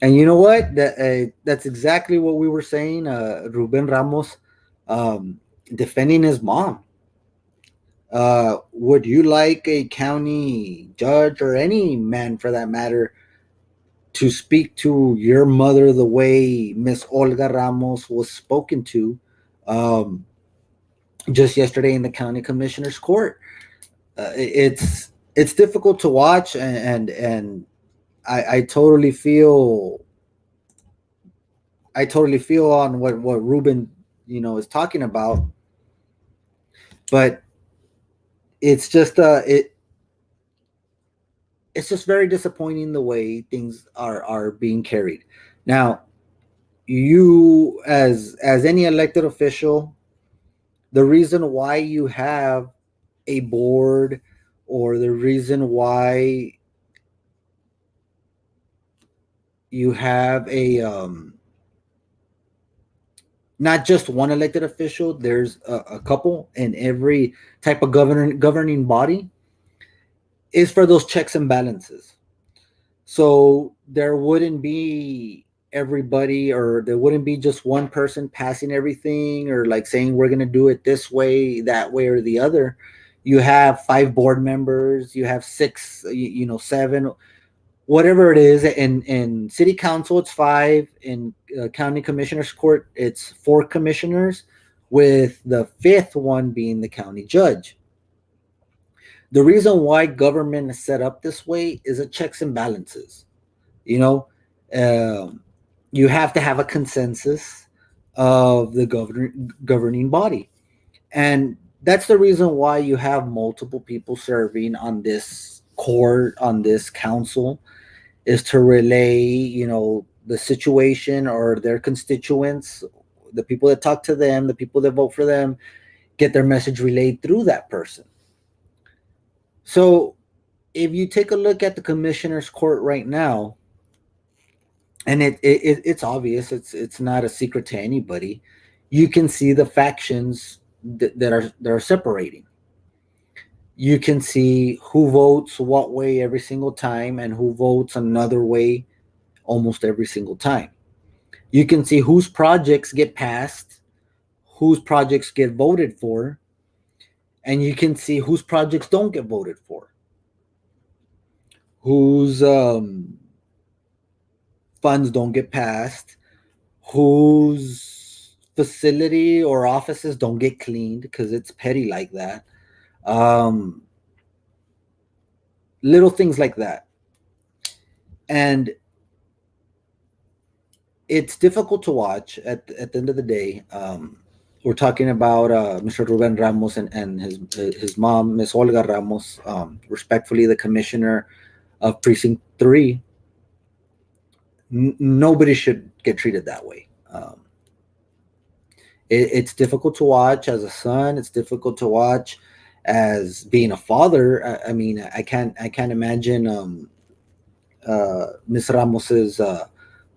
And you know what? That's exactly what we were saying. Ruben Ramos, defending his mom. Would you like a county judge, or any man for that matter, to speak to your mother the way Miss Olga Ramos was spoken to, just yesterday in the county commissioner's court? It's difficult to watch, and I totally feel on what Ruben is talking about, but it's just it's just very disappointing the way things are being carried. Now, you, as any elected official, the reason why you have a board, or the reason why you have a not just one elected official, there's a couple in every type of governing body, is for those checks and balances. So there wouldn't be everybody, or there wouldn't be just one person passing everything, or like saying we're going to do it this way, that way, or the other. You have 5 board members, you have 6, 7, whatever it is. In city council, it's 5. In county commissioner's court, it's 4 commissioners, with the 5th one being the county judge. The reason why government is set up this way is a checks and balances. You have to have a consensus of the governing body, and that's the reason why you have multiple people serving on this court, on this council, is to relay, the situation, or their constituents, the people that talk to them, the people that vote for them, get their message relayed through that person. So if you take a look at the commissioner's court right now, and it's obvious, it's not a secret to anybody, you can see the factions that are separating. You can see who votes what way every single time, and who votes another way almost every single time. You can see whose projects get passed, whose projects get voted for, and you can see whose projects don't get voted for. Whose funds don't get passed, whose facility or offices don't get cleaned because it's petty like that. Um, little things like that. And it's difficult to watch at the end of the day. We're talking about Mr. Ruben Ramos and his mom, Miss Olga Ramos, respectfully, the commissioner of Precinct 3. Nobody should get treated that way. It's difficult to watch as a son. It's difficult to watch as being a father. I mean, I can't imagine Miss Ramos's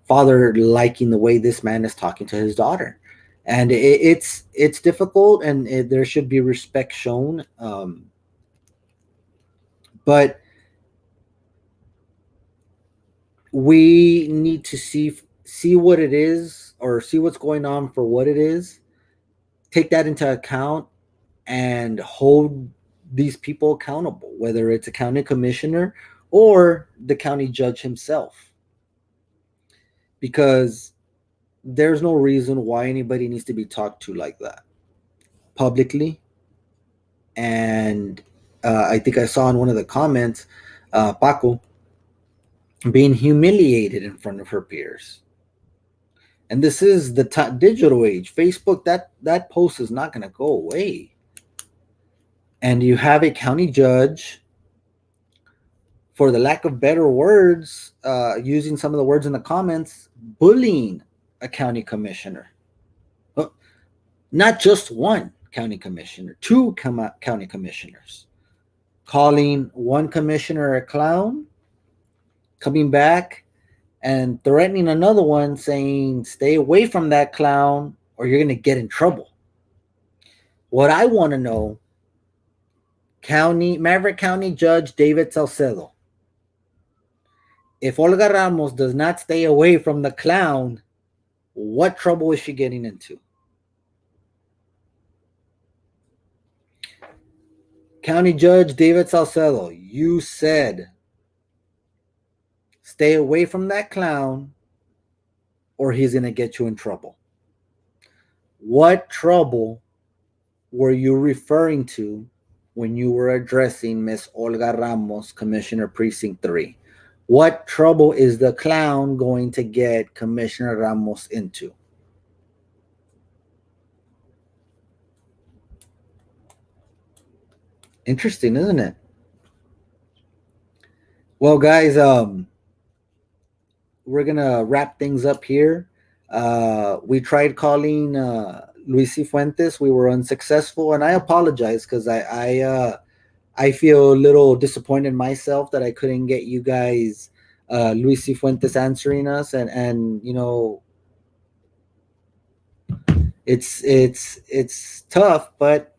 father liking the way this man is talking to his daughter, and it's difficult, and there should be respect shown. But we need to see what it is, or see what's going on for what it is. Take that into account and hold these people accountable, whether it's a county commissioner or the county judge himself, because there's no reason why anybody needs to be talked to like that publicly. And I think I saw in one of the comments, Paco being humiliated in front of her peers. And this is the digital age. Facebook, that post is not going to go away. And you have a county judge, for the lack of better words, using some of the words in the comments, bullying a county commissioner. Not just one county commissioner, two county commissioners, calling one commissioner a clown, coming back and threatening another one, saying, stay away from that clown or you're going to get in trouble. What I want to know, Maverick County Judge David Salcedo, if Olga Ramos does not stay away from the clown, what trouble is she getting into? County Judge David Salcedo, you said stay away from that clown or he's going to get you in trouble. What trouble were you referring to when you were addressing Miss Olga Ramos, Commissioner Precinct 3? What trouble is the clown going to get Commissioner Ramos into? Interesting, isn't it? Well, guys, we're gonna wrap things up here. We tried calling Luis Fuentes. We were unsuccessful, and I apologize because I feel a little disappointed myself that I couldn't get you guys Luis Fuentes answering us, and you know, it's tough, but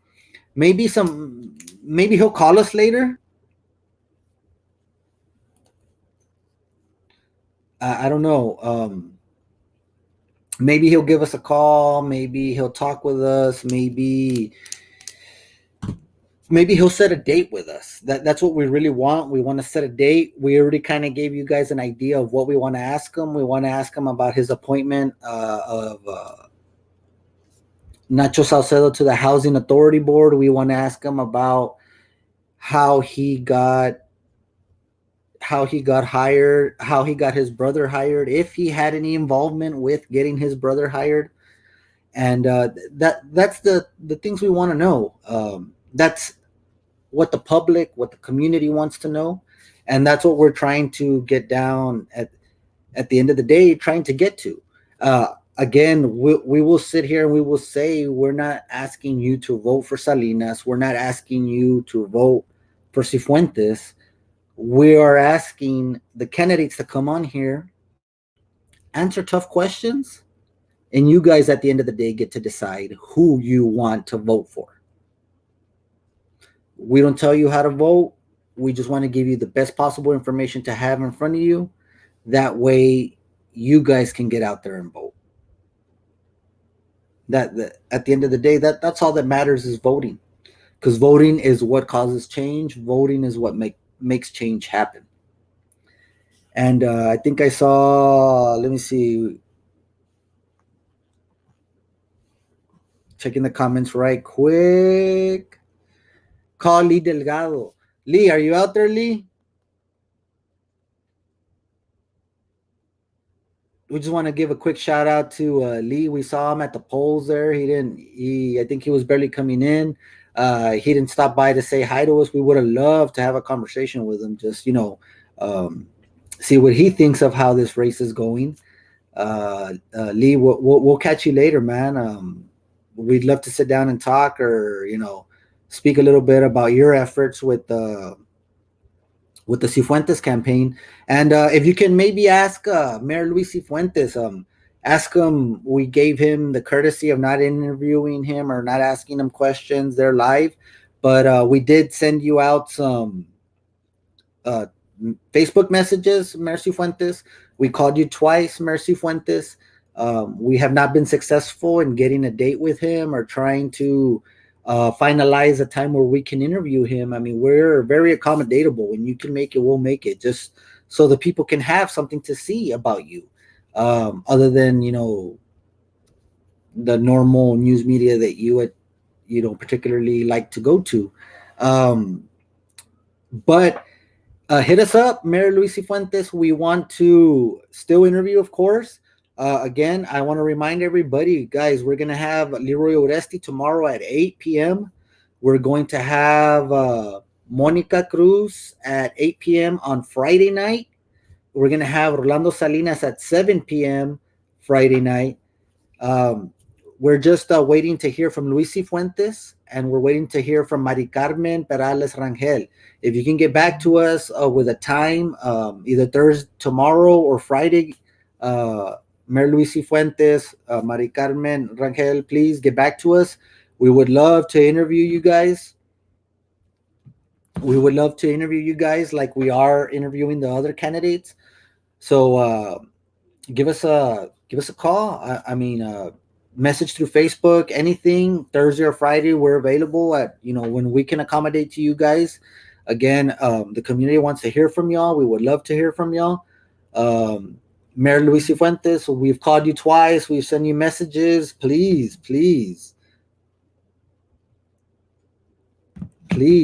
maybe he'll call us later. I don't know. Maybe he'll give us a call. Maybe he'll talk with us. Maybe he'll set a date with us. That's what we really want. We want to set a date. We already kind of gave you guys an idea of what we want to ask him. We want to ask him about his appointment of Nacho Salcedo to the Housing Authority Board. We want to ask him about how he got hired, how he got his brother hired, if he had any involvement with getting his brother hired. And that's the things we want to know. That's what the public, what the community wants to know. And that's what we're trying to get down at the end of the day, trying to get to. Again, we will sit here and we will say, we're not asking you to vote for Salinas. We're not asking you to vote for Cifuentes. We are asking the candidates to come on here, answer tough questions, and you guys at the end of the day get to decide who you want to vote for. We don't tell you how to vote. We just want to give you the best possible information to have in front of you. That way you guys can get out there and vote. That at the end of the day, that's all that matters, is voting. Because voting is what causes change. Voting is what makes change happen. And I think I saw, let me see, checking the comments right quick. Call Lee Delgado. Lee, are you out there, Lee? We just want to give a quick shout out to Lee. We saw him at the polls there. I think he was barely coming in. He didn't stop by to say hi to us. We would have loved to have a conversation with him. Just, um, see what he thinks of how this race is going. Lee, we'll catch you later, man. We'd love to sit down and talk, or speak a little bit about your efforts with the Cifuentes campaign. And if you can maybe ask Mayor Luis Cifuentes, ask him. We gave him the courtesy of not interviewing him or not asking him questions. They're live, but we did send you out some uh, Facebook messages, Mayor Cifuentes. We called you twice, Mayor Cifuentes. We have not been successful in getting a date with him or trying to finalize a time where we can interview him. I mean, we're very accommodatable. When you can make it, we'll make it, just so the people can have something to see about you, other than the normal news media that you would particularly like to go to. Um, but hit us up, Mayor Luis Cifuentes. We want to still interview, of course. Again, I want to remind everybody, guys, we're going to have Leroy Oresti tomorrow at 8 p.m. We're going to have Monica Cruz at 8 p.m. on Friday night. We're going to have Orlando Salinas at 7 p.m. Friday night. Um, we're just waiting to hear from Luis Cifuentes, and we're waiting to hear from Mari Carmen Perales Rangel. If you can get back to us with a time, either Thursday, tomorrow, or Friday, Mayor Luis Cifuentes, Mari Carmen Rangel, please get back to us. We would love to interview you guys. We would love to interview you guys like we are interviewing the other candidates. So give us a call. I mean, message through Facebook, anything. Thursday or Friday, we're available at when we can accommodate to you guys. Again, the community wants to hear from y'all. We would love to hear from y'all. Mayor Luis Cifuentes, we've called you twice. We've sent you messages. Please, please,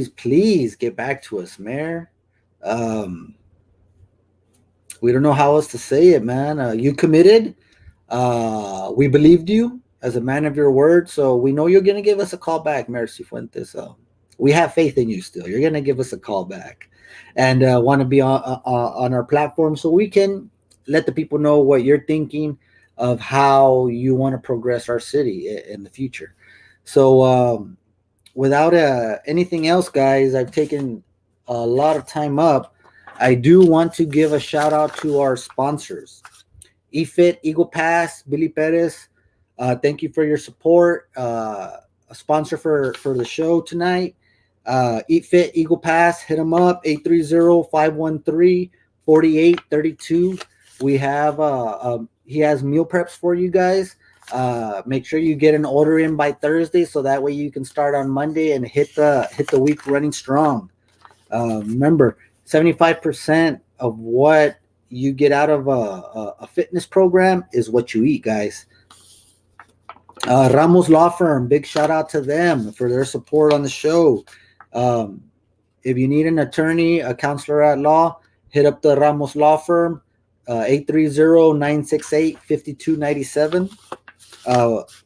please get back to us, Mayor. We don't know how else to say it, man. You committed. We believed you as a man of your word, so we know you're going to give us a call back, Mayor Cifuentes. We have faith in you still. You're going to give us a call back, and want to be on our platform so we can let the people know what you're thinking of how you want to progress our city in the future. So without anything else, guys, I've taken a lot of time up. I do want to give a shout out to our sponsors. EFIT, Eagle Pass, Billy Perez. Thank you for your support. A sponsor for the show tonight. EFIT, Eagle Pass, hit them up, 830-513-4832. We have he has meal preps for you guys. Make sure you get an order in by Thursday, so that way you can start on Monday and hit the week running strong. Remember, 75% of what you get out of a fitness program is what you eat, guys. Ramos Law Firm, big shout out to them for their support on the show. If you need an attorney, a counselor at law, hit up the Ramos Law Firm, 830-968-5297.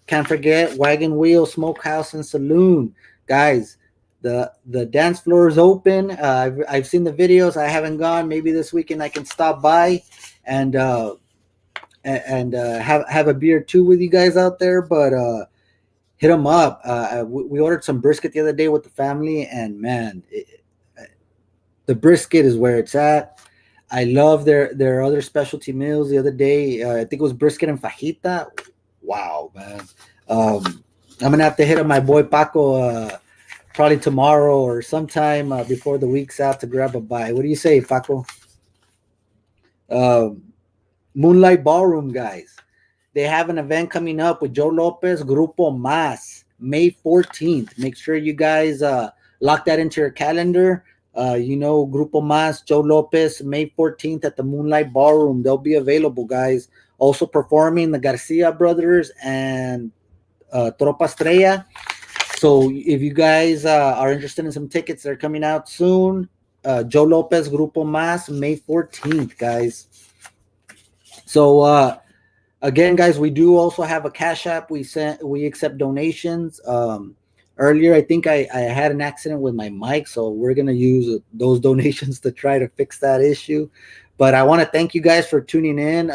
Can't forget Wagon Wheel Smokehouse and Saloon, guys. The dance floor is open. I've seen the videos. I haven't gone. Maybe this weekend I can stop by and have a beer too with you guys out there. But hit them up. We ordered some brisket the other day with the family, and man, the brisket is where it's at. I love their other specialty meals. The other day, I think it was brisket and fajita. Wow, man. I'm gonna have to hit up my boy Paco probably tomorrow or sometime before the week's out to grab a bite. What do you say, Paco? Moonlight Ballroom, guys. They have an event coming up with Joe Lopez, Grupo Mas, May 14th. Make sure you guys lock that into your calendar. Grupo Mas, Joe Lopez, May 14th at the Moonlight Ballroom. They'll be available, guys. Also performing the Garcia brothers and Tropa Estrella. So if you guys are interested in some tickets, they're coming out soon. Joe Lopez, Grupo Mas, May 14th, guys. So again, guys, we do also have a Cash App. We accept donations. Earlier, I think I had an accident with my mic, so we're gonna use those donations to try to fix that issue. But I want to thank you guys for tuning in.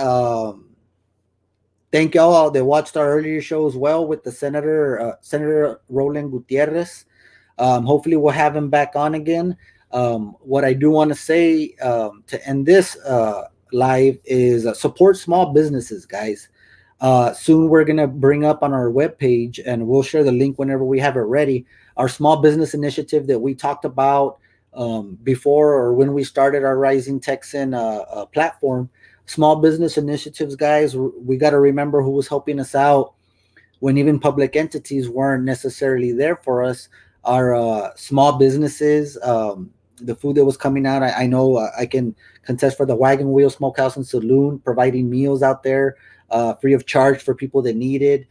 Thank y'all that watched our earlier show as well with the Senator Roland Gutierrez. Hopefully, we'll have him back on again. What I do want to say to end this live is support small businesses, guys. Soon we're gonna bring up on our webpage, and we'll share the link whenever we have it ready. Our small business initiative that we talked about before, or when we started our Rising Texan platform. Small business initiatives, guys. We got to remember who was helping us out when even public entities weren't necessarily there for us. Our small businesses, the food that was coming out. I know I can contest for the Wagon Wheel Smokehouse and Saloon, providing meals out there free of charge for people that need it.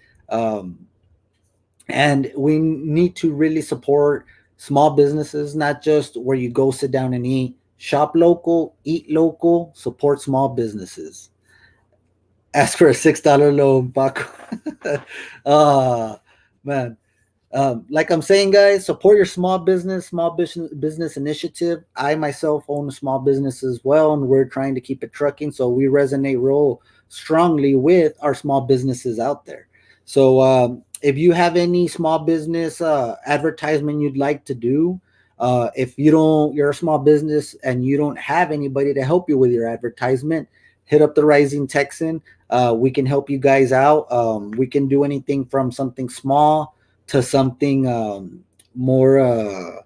And we need to really support small businesses, not just where you go sit down and eat. Shop local, eat local, support small businesses. Ask for a $6 loan, Paco. uh man. Like I'm saying, guys, support your small business initiative. I myself own a small business as well, and we're trying to keep it trucking. So we resonate real strongly with our small businesses out there. So if you have any small business advertisement you'd like to do, if you're a small business and you don't have anybody to help you with your advertisement, hit up the Rising Texan. We can help you guys out. We can do anything from something small to something more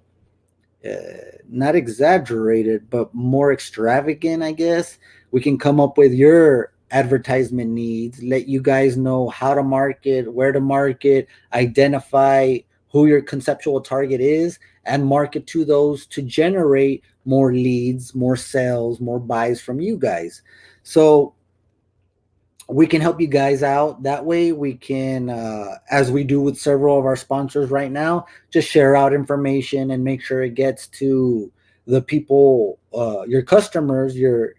not exaggerated, but more extravagant, I guess. We can come up with your advertisement needs, let you guys know how to market, where to market, identify who your conceptual target is, and market to those to generate more leads, more sales, more buys from you guys. So we can help you guys out that way. We can as we do with several of our sponsors right now, just share out information and make sure it gets to the people, your customers, your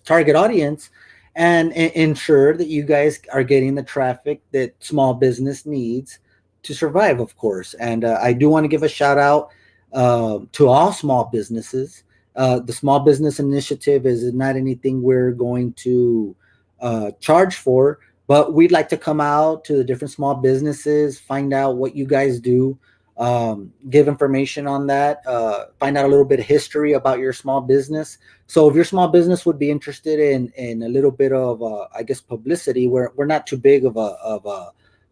target audience, and ensure that you guys are getting the traffic that small business needs to survive, of course. And I do want to give a shout out to all small businesses. The small business initiative is not anything we're going to charge for, but we'd like to come out to the different small businesses, find out what you guys do, give information on that, find out a little bit of history about your small business. So if your small business would be interested in a little bit of I guess publicity, we're not too big of a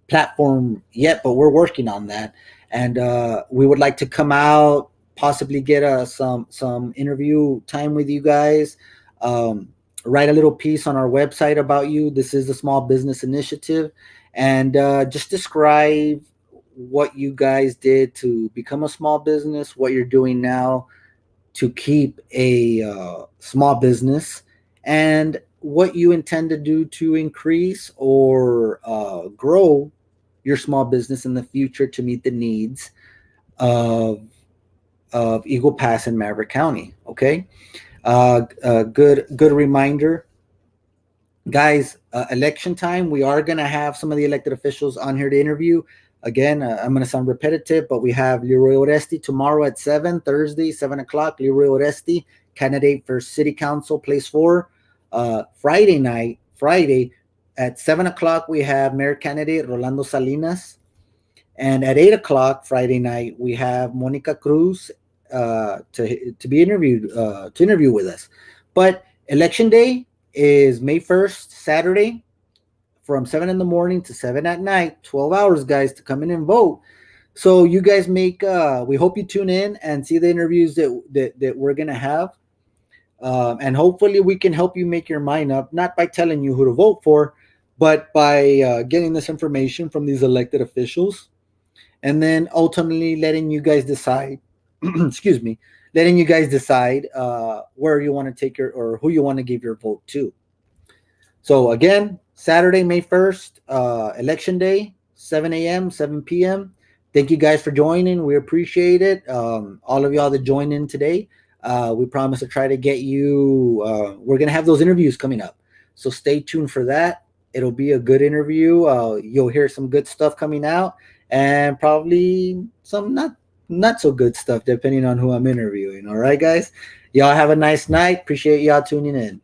platform yet, but we're working on that. And we would like to come out, possibly get some interview time with you guys. Write a little piece on our website about you. This is the Small Business Initiative, and just describe what you guys did to become a small business, what you're doing now to keep a small business, and what you intend to do to increase or grow your small business in the future to meet the needs of Eagle Pass and Maverick County. Okay. Good reminder, guys. Election time. We are gonna have some of the elected officials on here to interview. Again, I'm gonna sound repetitive, but we have Leroy Oresti tomorrow at 7, Thursday 7 o'clock. Leroy Oresti, candidate for City Council, Place 4. Friday at 7 o'clock, we have Mayor candidate Rolando Salinas, and at 8 o'clock Friday night we have Monica Cruz to be interviewed to interview with us. But election day is May 1st, Saturday, from 7 in the morning to 7 at night. 12 hours, guys, to come in and vote. So you guys make. We hope you tune in and see the interviews that we're gonna have, and hopefully we can help you make your mind up, not by telling you who to vote for, but by getting this information from these elected officials, and then ultimately letting you guys decide excuse me, letting you guys decide where you want to take your or who you want to give your vote to. So again, Saturday, May 1st, election day, 7 a.m., 7 p.m. Thank you guys for joining. We appreciate it. All of y'all that joined in today. We promise to try to get you. We're going to have those interviews coming up. So stay tuned for that. It'll be a good interview. You'll hear some good stuff coming out and probably some not so good stuff depending on who I'm interviewing. All right, guys. Y'all have a nice night. Appreciate y'all tuning in.